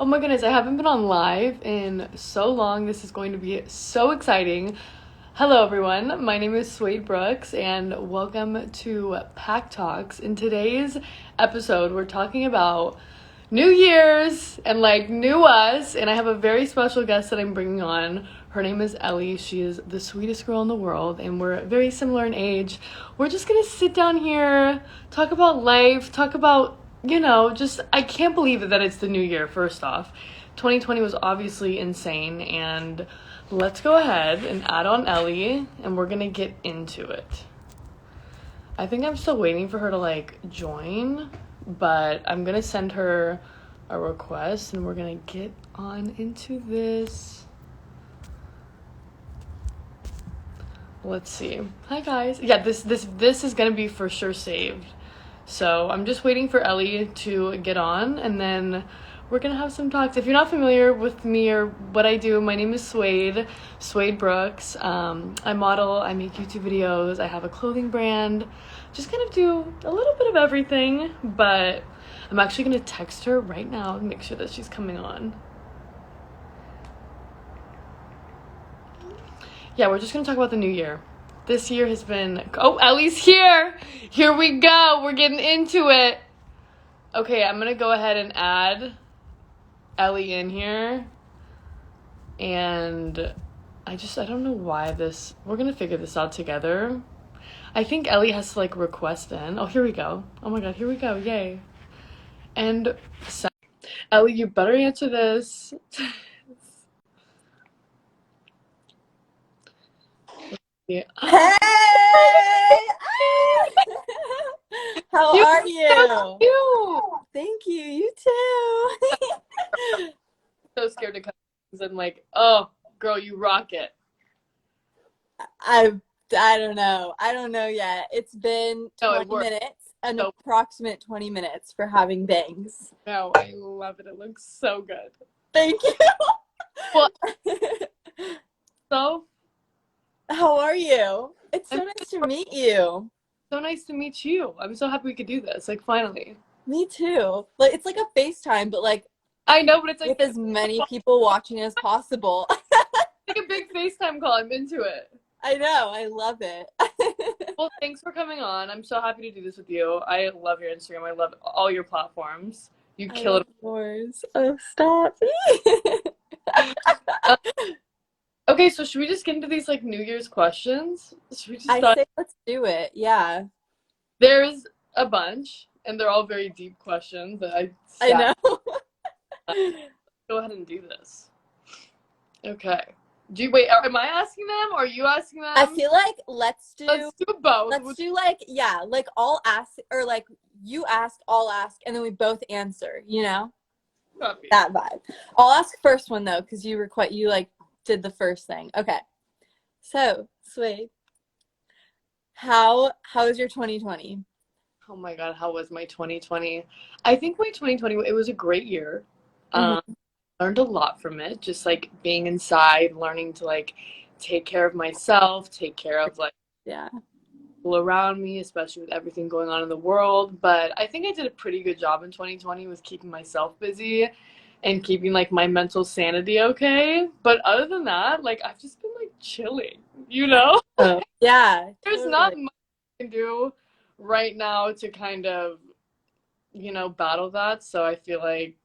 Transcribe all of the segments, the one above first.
Oh my goodness, I haven't been on live in so long. This is going to be so exciting. Hello, everyone. My name is Suede Brooks, and welcome to PacTalks. In today's episode, we're talking about New Year's and like new us, and I have a very special guest that I'm bringing on. Her name is Ellie. She is the sweetest girl in the world, and we're very similar in age. We're just gonna sit down here, talk about life, talk about, just I can't believe it that it's the new year, first off. 2020 was obviously insane, and let's go ahead and add on Ellie, and we're gonna get into it. I think I'm still waiting for her to like join, but I'm gonna send her a request and we're gonna get on into this. Let's see. Hi guys. Yeah, this is gonna be for sure saved. So I'm just waiting for Ellie to get on, and then we're gonna have some talks. If you're not familiar with me or what I do, my name is Suede Brooks. I model, I make YouTube videos, I have a clothing brand, just kind of do a little bit of everything, but I'm actually gonna text her right now and make sure that she's coming on. Yeah, we're just gonna talk about the new year. This year has been, oh, Ellie's here! Here we go, we're getting into it. Okay, I'm gonna go ahead and add Ellie in here, and I don't know why we're gonna figure this out together. I think Ellie has to like request in. Oh, here we go. Oh my god, here we go, yay. And Ellie, you better answer this. Yeah. Hey! How You are so you? cute. Thank you. You too. So scared to come and like, oh girl, you rock it. I I don't know. I don't know yet. It's been No, it 20 worked. minutes, an So approximate 20 minutes for having bangs. no, I love it. It looks so good. Thank Well, you. so How are you? It's so I'm nice to meet you. so nice to meet you. I'm so happy we could do this. Like finally. Me too. Like it's like a FaceTime, but like I know, but it's like with as many people watching as possible. like a big FaceTime call. I'm into it. I know. I love it. Well, thanks for coming on. I'm so happy to do this with you. I love your Instagram. I love all your platforms. You I kill love it. yours. Oh, stop. Uh, okay, so should we just get into these like New Year's questions? Should we just I start? say let's do it. Yeah. There's a bunch, and they're all very deep questions that I know. go ahead and do this. Okay. Do you wait? Am I asking them or are you asking them? I feel like let's do both. like yeah, like I'll ask or like you ask, I'll ask, and then we both answer, you know? Copy. That vibe. I'll ask first one though, because you like did the first thing. Okay. So, Sway, how was your 2020? Oh my God, how was my 2020? I think my 2020, it was a great year. Mhm. Learned a lot from it, just like being inside, learning to like take care of myself, take care of like Yeah. people around me, especially with everything going on in the world. But I think I did a pretty good job in 2020 with keeping myself busy and keeping like my mental sanity okay. But other than that, like I've just been like chilling, you know? Oh, yeah. There's not much I can do right now to kind of, battle that. So I feel like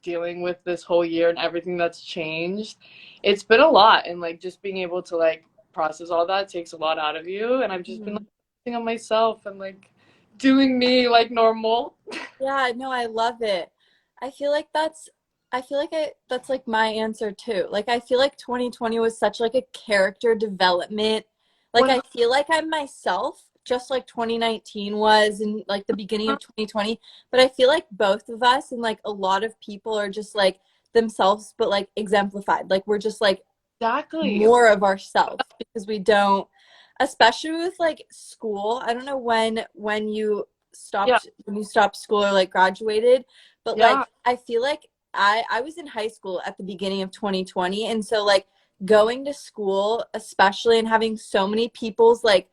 dealing with this whole year and everything that's changed, it's been a lot. And like just being able to like process all that takes a lot out of you. And I've just been like focusing on myself and like doing me like normal. Yeah, no, I love it. I feel like that's like my answer too. Like I feel like 2020 was such like a character development. Like When I feel like I'm myself, just like 2019 was and like the beginning of 2020. But I feel like both of us and like a lot of people are just like themselves, but like exemplified. Like we're just like exactly. more of ourselves because we don't, especially with like school. I don't know when you Yeah. stopped school or like graduated, but Yeah. like I feel like I was in high school at the beginning of 2020, and so like going to school especially and having so many people's like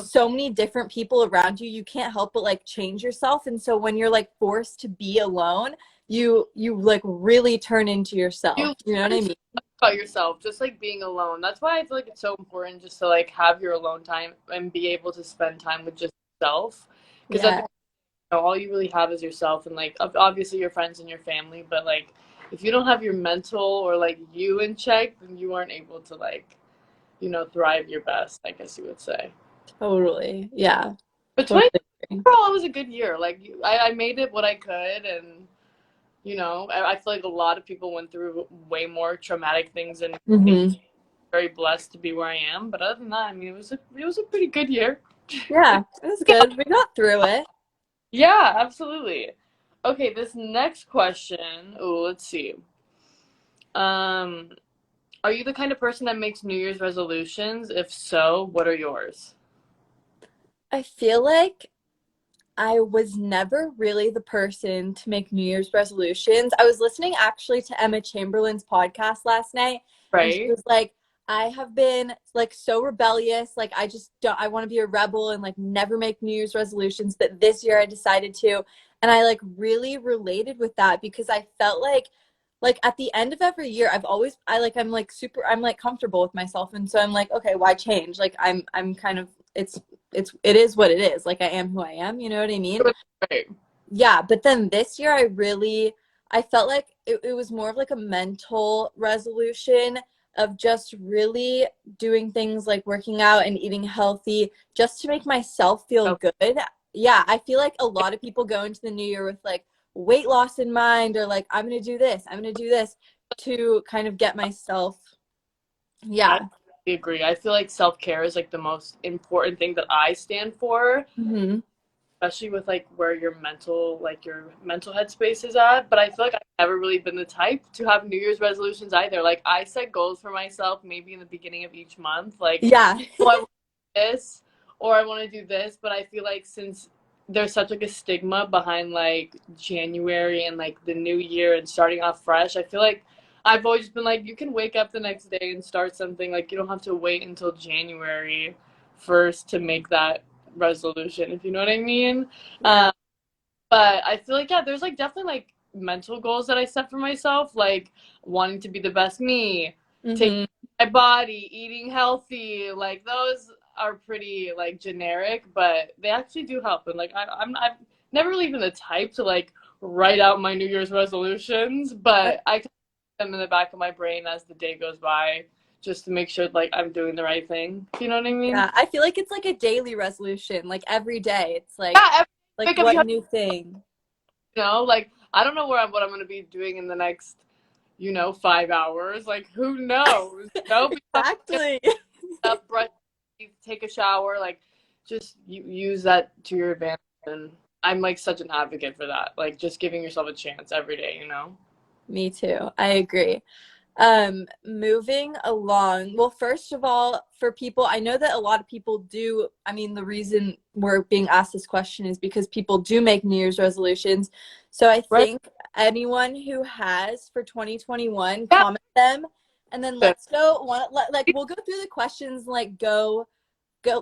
so many different people around you, you can't help but like change yourself. And so when you're like forced to be alone, you like really turn into You yourself. You know what I learn so mean? much about yourself, just like being alone. That's why I feel like it's so important just to like have your alone time and be able to spend time with just yourself. Because at the Yeah, end, all you really have is yourself and like obviously your friends and your family, but like if you don't have your mental or like you in check, then you aren't able to like, thrive your best, I guess you would say. totally. Yeah, But 20 totally agree. overall, it was a good year. Like I made it what I could, and I feel like a lot of people went through way more traumatic things and Hmm. very blessed to be where I am. But other than that, I mean, it was a pretty good year. Yeah, it was Yeah, good. We got through it. yeah, absolutely. Okay, this next question. Oh, let's see. Um, are you the kind of person that makes New Year's resolutions? If so, what are yours? I feel like I was never really the person to make New Year's resolutions. I was listening actually to Emma Chamberlain's podcast last night, and she Right? was like, I have been like so rebellious. Like, I just don't, I want to be a rebel and like never make New Year's resolutions. But this year I decided to. And I like really related with that because I felt like at the end of every year I'm like super I'm like comfortable with myself, and so I'm like, okay, why change? Like I'm kind of it is what it is. Like I am who I am, you know what I mean? Right. Yeah, but then this year I felt like it was more of like a mental resolution of just really doing things like working out and eating healthy just to make myself feel So, good. Yeah, I feel like a lot of people go into the new year with like weight loss in mind, or like I'm gonna do this, I'm gonna do this to kind of get myself. I Yeah. agree. I feel like self care is like the most important thing that I stand for, Hmm. especially with like where your mental headspace is at. But I feel like I've never really been the type to have New Year's resolutions either. Like I set goals for myself maybe in the beginning of each month, like, Yeah. oh, I want this or I want to do this. But I feel like since there's such like a stigma behind like January and like the new year and starting off fresh, I feel like I've always been like, you can wake up the next day and start something. Like you don't have to wait until January 1st to make that resolution, if you know what I mean. Yeah. Um, but I feel like, yeah, there's like definitely like mental goals that I set for myself, like wanting to be the best me, taking Hmm. my body, eating healthy. Like those are pretty like generic, but they actually do help. And like I've never really been the type to like write out my New Year's resolutions, but I can put them in the back of my brain as the day goes by, just to make sure like I'm doing the right thing. You know what I mean? Yeah, I feel like it's like a daily resolution, like every day. It's Yeah, every like wake up you what have new thing? like I don't know what I'm gonna be doing in the next 5 hours. Like who knows? But you have to get Exactly. up, brush teeth, take a shower, like just use that to your advantage. And I'm like such an advocate for that. Like just giving yourself a chance every day. Me too. I agree. Moving along. Well, first of all, for people, I know that a lot of people do. I mean, the reason we're being asked this question is because people do make New Year's resolutions. So I Right? think anyone who has for 2021, Yeah. comment them, and then let's go. Like we'll go through the questions, like go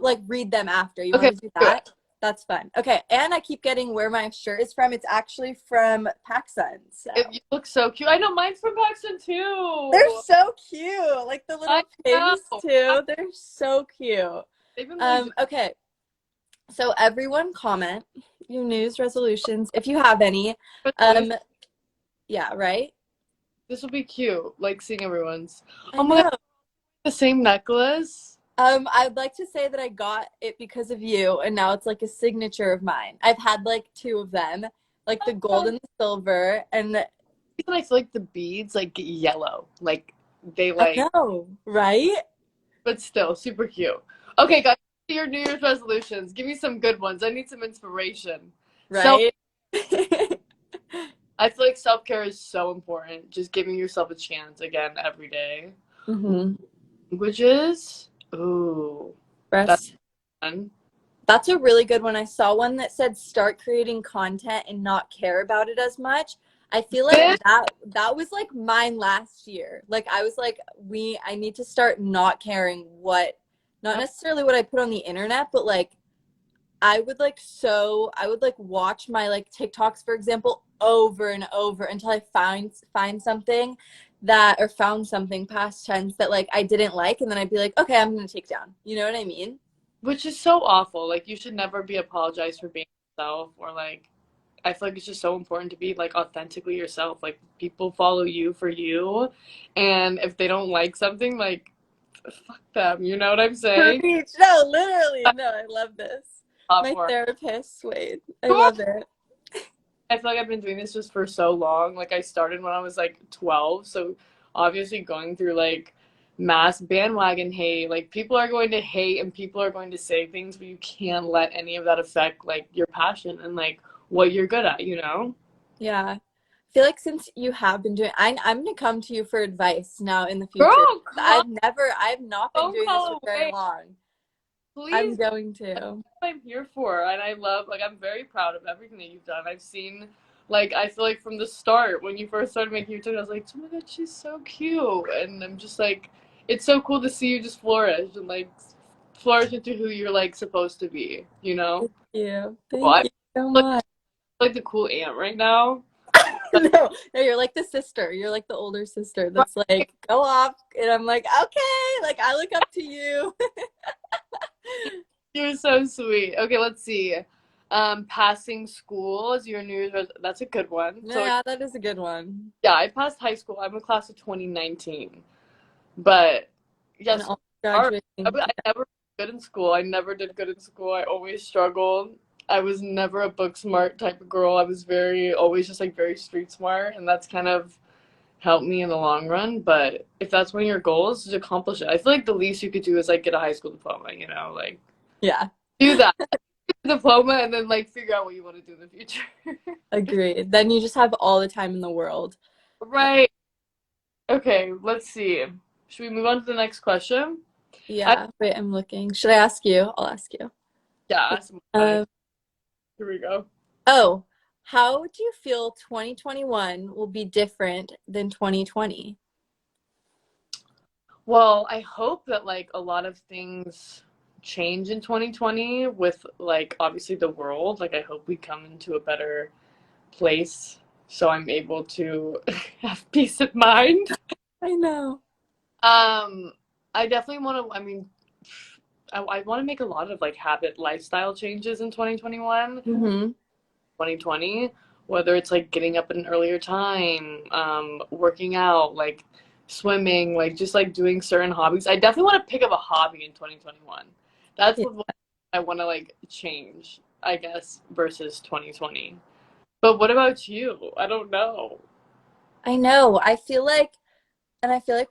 like read them after. You Okay, want let's to do do that? it. That's fun. Okay, and I keep getting where my shirt is from. It's actually from PacSun. So You look so cute. I know mine's from Paxton they're too. so cute. Like the I little know. pigs too. They're so cute. They've been really Okay. So everyone comment your news resolutions if you have any. good. Um, yeah, right? This will be cute. Like seeing everyone's. I Oh my god, know. the same necklace. I'd like to say that I got it because of you, and now it's like a signature of mine. I've had like two of them, like the gold and the silver, and I feel like the beads like get yellow. Like they I like, know, right? but still super cute. Okay, guys, your New Year's resolutions. Give me some good ones. I need some inspiration. So Right? I feel like self care is so important. Just giving yourself a chance again every day. Hmm. Languages. Ooh, that's Rest. fun. That's a really good one. I saw one that said start creating content and not care about it as much. I feel like This, that was like mine last year. Like I was like, I need to start not caring what, not necessarily what I put on the internet, but like I would like watch my like TikToks, for example, over and over until I find something that or found something past tense that like I didn't like, and then I'd be like, okay, I'm gonna take down. You know what I mean? Which is so awful. Like you should never be apologized for being yourself, or like I feel like it's just so important to be like authentically yourself. Like people follow you for you, and if they don't like something, like fuck them. You know what I'm saying? Preach. No, literally. No, I love this. My Platform. therapist, Suede. I love it. I feel like I've been doing this just for so long. Like I started when I was like 12, so obviously going through like mass bandwagon hate. Like people are going to hate and people are going to say things, but you can't let any of that affect like your passion and like what you're good at, you know? Yeah. I feel like since you have been doing I'm gonna come to you for advice now in the future. Girl, come, I've not been phone doing this for call very away. long. I'm Please, going that's to. what I'm here for. And I love, like, I'm very proud of everything that you've done. I've seen, like, I feel like from the start, when you first started making your TikTok, I was like, oh my God, she's so cute. And I'm just like, it's so cool to see you just flourish and, like, flourish into who you're, like, supposed to be, you know? Thank you. Well, Thank I you so feel much. like the cool aunt right now. No, no, you're like the sister. You're like the older sister that's like, go off. And I'm like, okay, like I look up to you. You're so sweet. Okay, let's see. Passing school is your New Year's that's a good one. So, Yeah, that is a good one. yeah, I passed high school. I'm a class of 2019. But And yes, all I, graduating. I never did good in school. I never did good in school. I always struggled. I was never a book smart type of girl. I was very always just like very street smart, and that's kind of helped me in the long run. But if that's one of your goals, just accomplish it. I feel like the least you could do is like get a high school diploma. You know, like Yeah, do that diploma, and then like figure out what you want to do in the future. agreed. Then you just have all the time in the world. Right. Okay. Let's see. Should we move on to the next question? I Yeah, wait, I'm looking. Should I ask you? I'll ask you. yeah. Some funny. Um, Here we go. oh, how do you feel 2021 will be different than 2020? Well, I hope that like a lot of things change in 2020 with like obviously the world. Like I hope we come into a better place so I'm able to have peace of mind. I know. Um, I definitely want to, I mean, I want to make a lot of like habit lifestyle changes in 2021, Mm-hmm. 2020, whether it's like getting up at an earlier time, working out, like swimming, like just like doing certain hobbies. I definitely want to pick up a hobby in 2021. That's Yeah, what I want to like change, I guess, versus 2020. But what about you? I don't know. I know. I feel like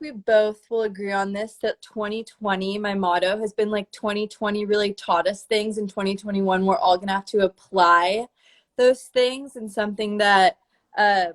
we both will agree on this that 2020, my motto has been like 2020 really taught us things, and 2021 we're all gonna have to apply those things and something that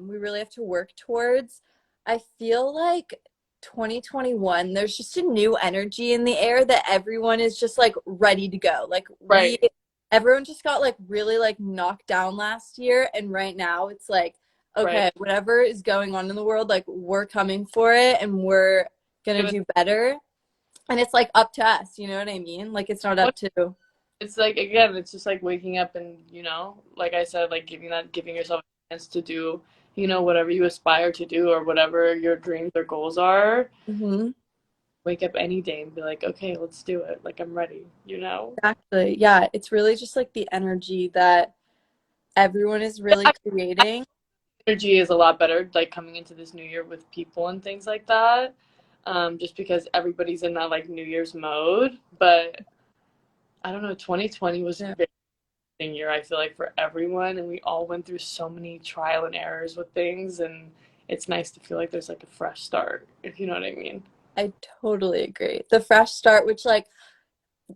we really have to work towards. I feel like 2021, there's just a new energy in the air that everyone is just like ready to go. Right, Everyone just got like really like knocked down last year, and right now it's like right. okay, whatever is going on in the world, like we're coming for it and we're gonna Gonna do better. And it's like up to us, you know what I mean? Like it's not up to. it's like again, it's just like waking up and like I said, like giving yourself a chance to do, whatever you aspire to do or whatever your dreams or goals are. Hmm. Wake up any day and be like, okay, let's do it. Like I'm ready. Exactly. Yeah, it's really just like the energy that everyone is really I, creating. energy is a lot better, like coming into this new year with people and things like that. Just because everybody's in that like New Year's mode. But I don't know, 2020 was a Yeah. very interesting year, I feel like, for everyone, and we all went through so many trial and errors with things, and it's nice to feel like there's like a fresh start, if you know what I mean. I totally agree. The fresh start, which like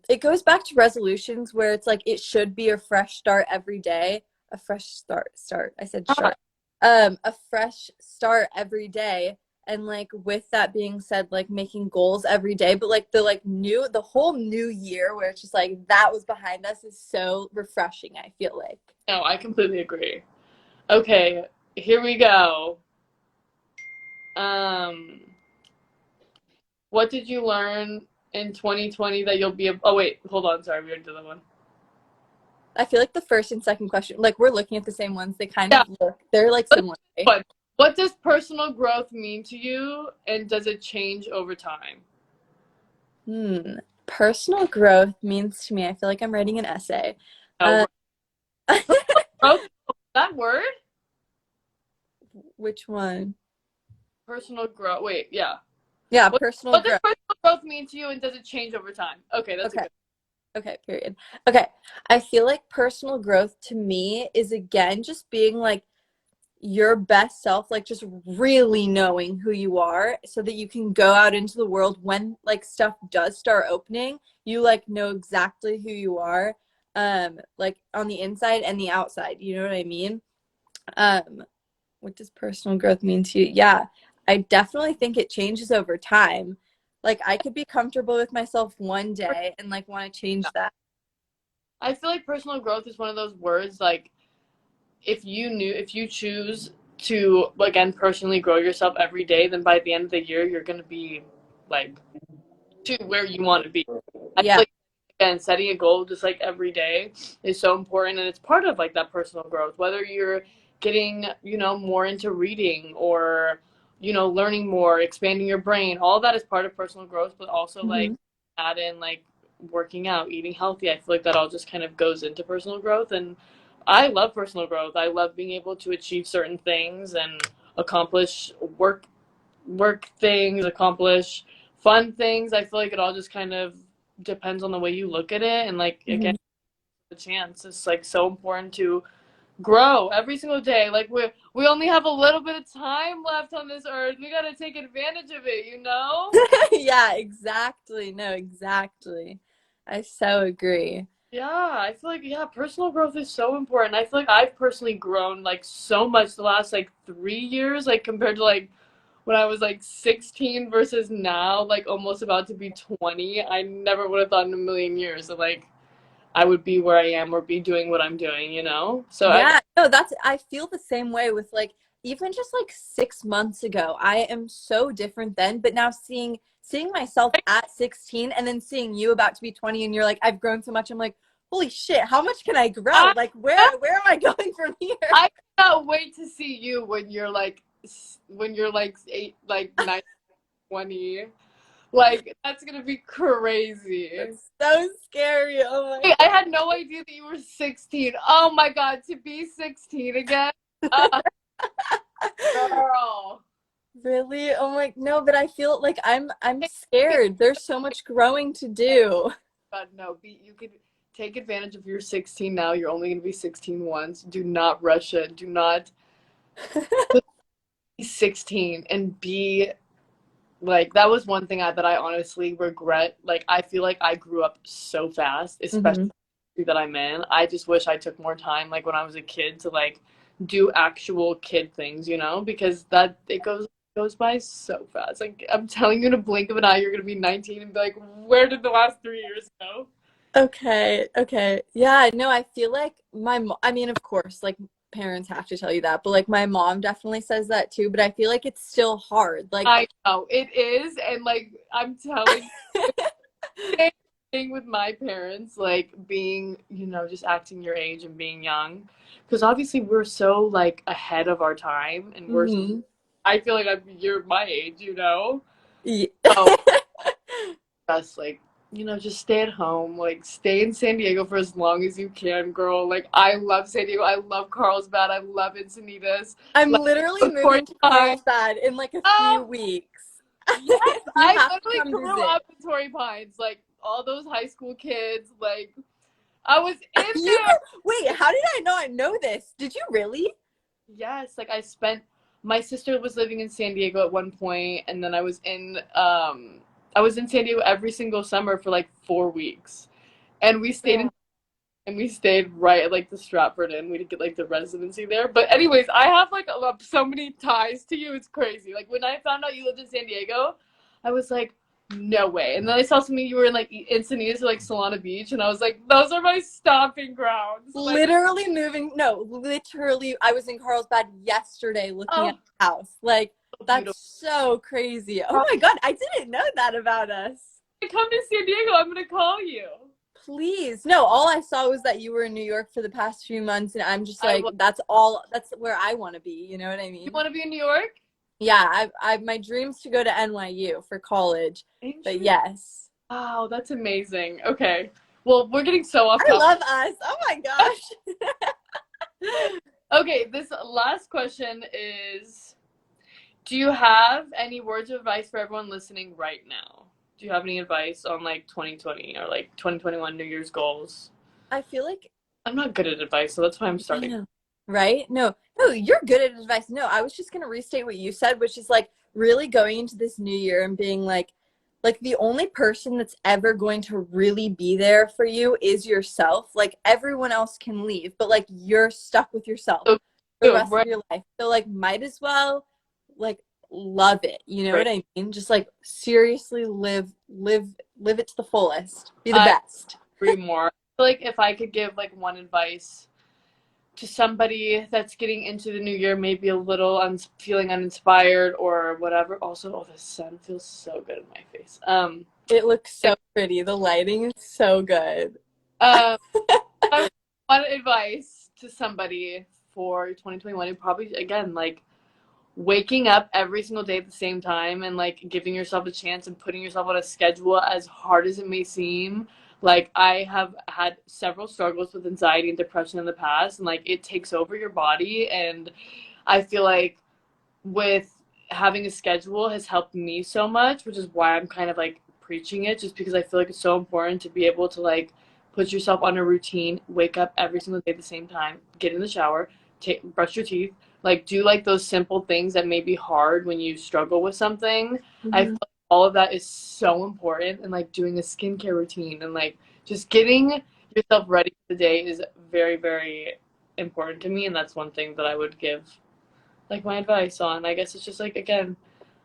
it goes back to resolutions where it's like it should be a fresh start every day. A fresh start. I said Ah, start. A fresh start every day. And like with that being said, like making goals every day, but like the whole new year where it's just like that was behind us is so refreshing, I feel like. no, I completely agree. Okay, here we go. Um, what did you learn in 2020 that you'll be? Oh wait, hold on. Sorry, we already did that one. I feel like the first and second question, like we're looking at the same ones. They kind Yeah. of look, they're like similar. Right? What does personal growth mean to you, and does it change over time? Hmm. Personal growth means to me, I feel like I'm writing an essay. No, Uh, growth, that word? which one? Personal growth. Wait, yeah. Yeah, What personal what does growth. personal growth mean to you, and does it change over time? Okay, that's a Okay. good. Okay, period. Okay. I feel like personal growth to me is again just being like your best self, like just really knowing who you are so that you can go out into the world when like stuff does start opening, you like know exactly who you are, like on the inside and the outside. You know what I mean? Um, what does personal growth mean to you? Yeah, I definitely think it changes over time. Like I could be comfortable with myself one day and like want to change that. I feel like personal growth is one of those words like if you choose to again personally grow yourself every day, then by the end of the year you're gonna be like to where you want to be. I feel Yeah. like again setting a goal just like every day is so important, and it's part of like that personal growth. Whether you're getting more into reading or learning more, expanding your brain, all that is part of personal growth. But also like Hmm. add in like working out, eating healthy. I feel like that all just kind of goes into personal growth, and I love personal growth. I love being able to achieve certain things and accomplish work things, accomplish fun things. I feel like it all just kind of depends on the way you look at it. And like again, Hmm. the chance. It's like so important to grow every single day. Like we only have a little bit of time left on this earth. We gotta take advantage of it, you know? Yeah, exactly. No, exactly. I so agree. Yeah, I feel like yeah, personal growth is so important. I feel like I've personally grown like so much the last like 3 years, like compared to like when I was like 16 versus now, like almost about to be 20. I never would have thought in a million years that like I would be where I am or be doing what I'm doing, you know? So I Yeah, no, I feel the same way with like even just like 6 months ago, I am so different then, but now seeing myself at 16 and then seeing you about to be 20 and you're like, I've grown so much. I'm like, holy shit, how much can I grow? I Like where am I going from here? I cannot wait to see you when you're like 8 like 9 20. Like that's going to be crazy. That's so scary. Oh my Wait, I had no idea that you were 16. Oh my god, to be 16 again. Uh, girl. Really? Oh my, no, but I feel like I'm scared. There's so much growing to do. God, no. You could take advantage of your 16 now. You're only going to be 16 once. Do not rush it. Do not be 16 and be like that was one thing that I honestly regret. Like I feel like I grew up so fast, especially Hmm. that I'm in. I just wish I took more time like when I was a kid to like do actual kid things, because that it goes by so fast. Like I'm telling you in a blink of an eye you're going to be 19 and be like, "Where did the last 3 years go?" Okay, okay. Yeah, no, I feel like I mean, of course, like parents have to tell you that, but like my mom definitely says that too, but I feel like it's still hard. Like, I know it is, and like I'm telling same thing with my parents, like being, just acting your age and being young. Because obviously we're so like ahead of our time and hmm. I feel like you're my age. Yeah. So just like, just stay at home, like stay in San Diego for as long as you can, girl. Like I love San Diego. I love Carlsbad. I love Encinitas. I'm Like literally Torrey moving to Pines. Carlsbad in like a few Oh, weeks. yes, You I have to literally come grew visit. up in Torrey Pines. Like all those high school kids, like I was in You there. wait, how did I not know this? Did you really? Yes, like my sister was living in San Diego at one point, and then I was in San Diego every single summer for like 4 weeks. And Yeah. we stayed right at like the Stratford Inn. We didn't get like the residency there. But anyways, I have like so many ties to you. It's crazy. Like when I found out you lived in San Diego, I was like, no way. And then I saw something you were in like Encinitas or like Solana Beach, and I was like, those are my stomping grounds. Like, Literally moving, no, literally, I was in Carlsbad yesterday looking at oh, the house. Like, so that's beautiful. so crazy. Oh my God, I didn't know that about us. I come to San Diego, I'm gonna call you. Please. No, all I saw was that you were in New York for the past few months, and I'm just I like, was. that's where I want to be. You know what I You mean? want to be in New York? Yeah, my dreams to go to NYU for college, but Interesting. yes. Wow, that's amazing. Okay. Well, we're getting so off I topic. love us. Oh my gosh. Okay, this last question is, do you have any words of advice for everyone listening right now? Do you have any advice on like 2020 or like 2021 New Year's goals? I feel like I'm not good at advice, so that's why I'm I starting. know. Right? No, no, you're good at advice. No, I was just gonna restate what you said, which is like really going into this new year and being like the only person that's ever going to really be there for you is yourself. Like everyone else can leave, but like you're stuck with yourself So for the good, rest right? of your life. So like might as well like love it. You know Right. what I mean? Just like seriously live it to the fullest. Be the I best. agree more. I feel like if I could give like one advice to somebody that's getting into the new year, maybe a little feeling uninspired or whatever. Also, oh, the sun feels so good in my face. It looks so pretty. The lighting is so good. Um, I want advice to somebody for 2021. It probably again like waking up every single day at the same time and like giving yourself a chance and putting yourself on a schedule as hard as it may seem. Like I have had several struggles with anxiety and depression in the past, and like it takes over your body. And I feel like with having a schedule has helped me so much, which is why I'm kind of like preaching it, just because I feel like it's so important to be able to like put yourself on a routine, wake up every single day at the same time, get in the shower, brush your teeth, like do like those simple things that may be hard when you struggle with something. I feel Mhm. like all of that is so important, and like doing a skincare routine and like just getting yourself ready for the day is very, very important to me, and that's one thing that I would give like my advice on. I guess it's just like again,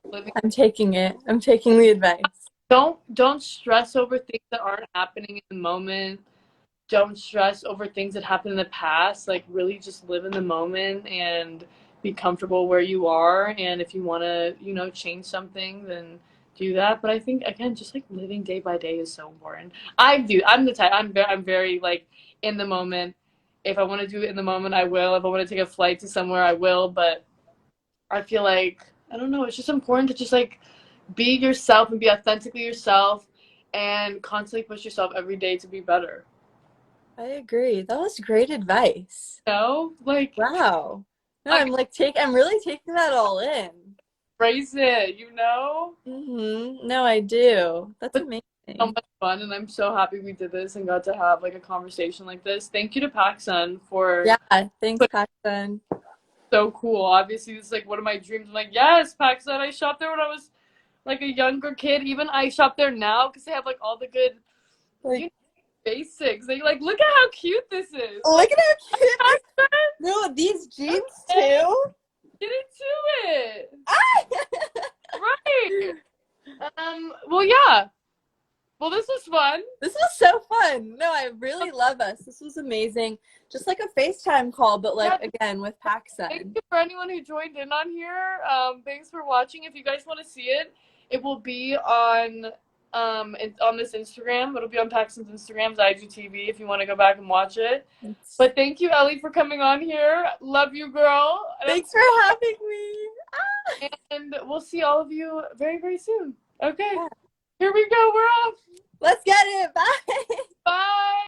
living. I'm taking it. I'm taking the advice. Don't stress over things that aren't happening in the moment. Don't stress over things that happened in the past. Like really just live in the moment and be comfortable where you are. And if you want to, change something, then do that. But I think again, just like living day by day is so important. I'm the type. I'm very like in the moment. If I want to do it in the moment, I will. If I want to take a flight to somewhere, I will. But I feel like I don't know. It's just important to just like be yourself and be authentically yourself, and constantly push yourself every day to be better. I agree. That was great advice. Like Wow. No, like I'm really taking that all in. embrace it. No, I do. That's But so amazing. much fun, and I'm so happy we did this and got to have like a conversation like this. Thank you to PacSun for Yeah, thanks, putting Paxton. so cool. Obviously, this is like one of my dreams. I'm like, yes, PacSun. I shopped there when I was like a younger kid. Even I shop there now because they have like all the good you Like, know, basics. They like look at how cute this is. look Like at how cute this. PacSun. No, these jeans Okay, too. get into it. Right. Well, yeah. Well, this was fun. This was so fun. No, I really love us. This was amazing. Just like a FaceTime call, but like Yeah. again with Thank PacSun. you for anyone who joined in on here. Thanks for watching. If you guys want to see it, it will be on this Instagram. It'll be on Paxton's Instagram's IGTV if you want to go back and watch it. But thank you, Ellie, for coming on here. Love you, girl. Thanks for having me. And we'll see all of you very, very soon. Okay. Yeah. Here we go. We're off. Let's get it. Bye. Bye.